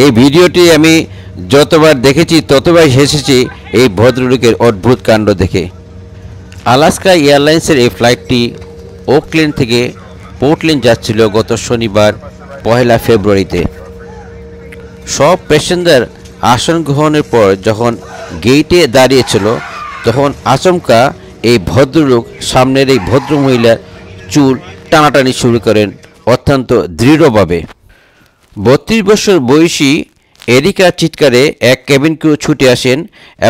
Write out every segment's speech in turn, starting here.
এই ভিডিওটি আমি যতবার দেখেছি ততবার হেসেছি এই ভদ্রলোকের অদ্ভুত কাণ্ড দেখে। আলাস্কা এয়ারলাইন্সের এই ফ্লাইটটি ওকল্যান্ড থেকে পোর্টল্যান্ড যাচ্ছিল গত শনিবার 1 ফেব্রুয়ারিতে। সব প্যাসেঞ্জার আসন গ্রহণের পর যখন গেইটে দাঁড়িয়েছিল তখন আচমকা এই ভদ্রলোক সামনের এই ভদ্রমহিলার চুল টানাটানি শুরু করেন অত্যন্ত দৃঢ়ভাবে। 32 বছর বয়সী এরিকার চিৎকারে এক কেবিন ক্রু ছুটে আসেন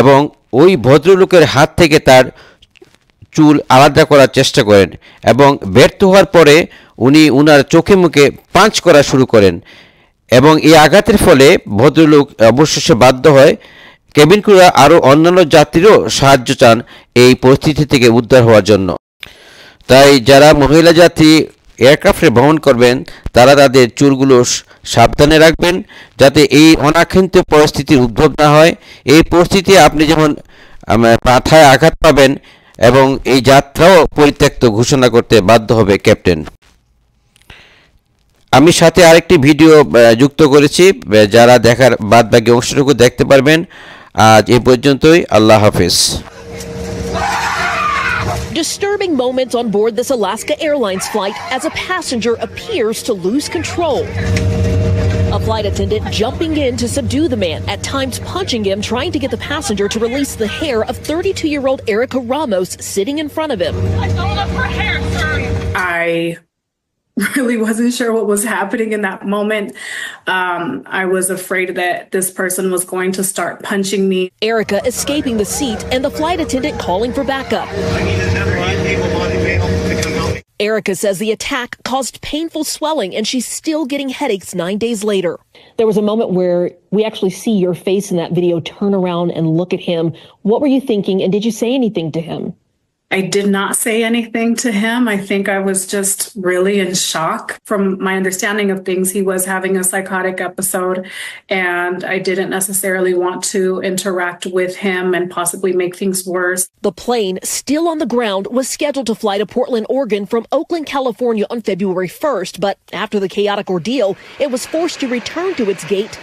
এবং ওই ভদ্রলোকের হাত থেকে তার চুল আলাদা করার চেষ্টা করেন এবং ব্যর্থ হওয়ার পরে উনি উনার চোখে মুখে পাঞ্চ করা শুরু করেন এবং এই আঘাতের ফলে ভদ্রলোক অবশেষে বাধ্য হয়। কেবিন ক্রুরা আরও অন্যান্য যাত্রীরও সাহায্য চান এই পরিস্থিতি থেকে উদ্ধার হওয়ার জন্য। তাই যারা মহিলা যাত্রী এয়ারক্রাফটে ভ্রমণ করবেন তারা তাদের চুলগুলো সাবধানে রাখবেন যাতে এই অনাকাঙ্ক্ষিত পরিস্থিতির উদ্ভব না হয়। এই পরিস্থিতি আপনি যেমন মাথায় আঘাত পাবেন এবং এই যাত্রাও পরিত্যক্ত ঘোষণা করতে বাধ্য হবে ক্যাপ্টেন। আমি সাথে আরেকটি ভিডিও যুক্ত করেছি, যারা দেখার বাদবাকি অংশটুকু দেখতে পারবেন। আজ এই পর্যন্তই, আল্লাহ হাফেজ। Disturbing moments on board this Alaska Airlines flight as a passenger appears to lose control. A flight attendant jumping in to subdue the man, at times punching him, trying to get the passenger to release the hair of 32-year-old Erica Ramos sitting in front of him. I told her for hair, sir. I really wasn't sure what was happening in that moment. I was afraid that this person was going to start punching me. Erica escaping the seat and the flight attendant calling for backup. Erica says the attack caused painful swelling and she's still getting headaches 9 days later. There was a moment where we actually see your face in that video turn around and look at him. What were you thinking, and did you say anything to him? I did not say anything to him. I think I was just really in shock. From my understanding of things, he was having a psychotic episode, and I didn't necessarily want to interact with him and possibly make things worse. The plane, still on the ground, was scheduled to fly to Portland, Oregon from Oakland, California on February 1st, but after the chaotic ordeal, it was forced to return to its gate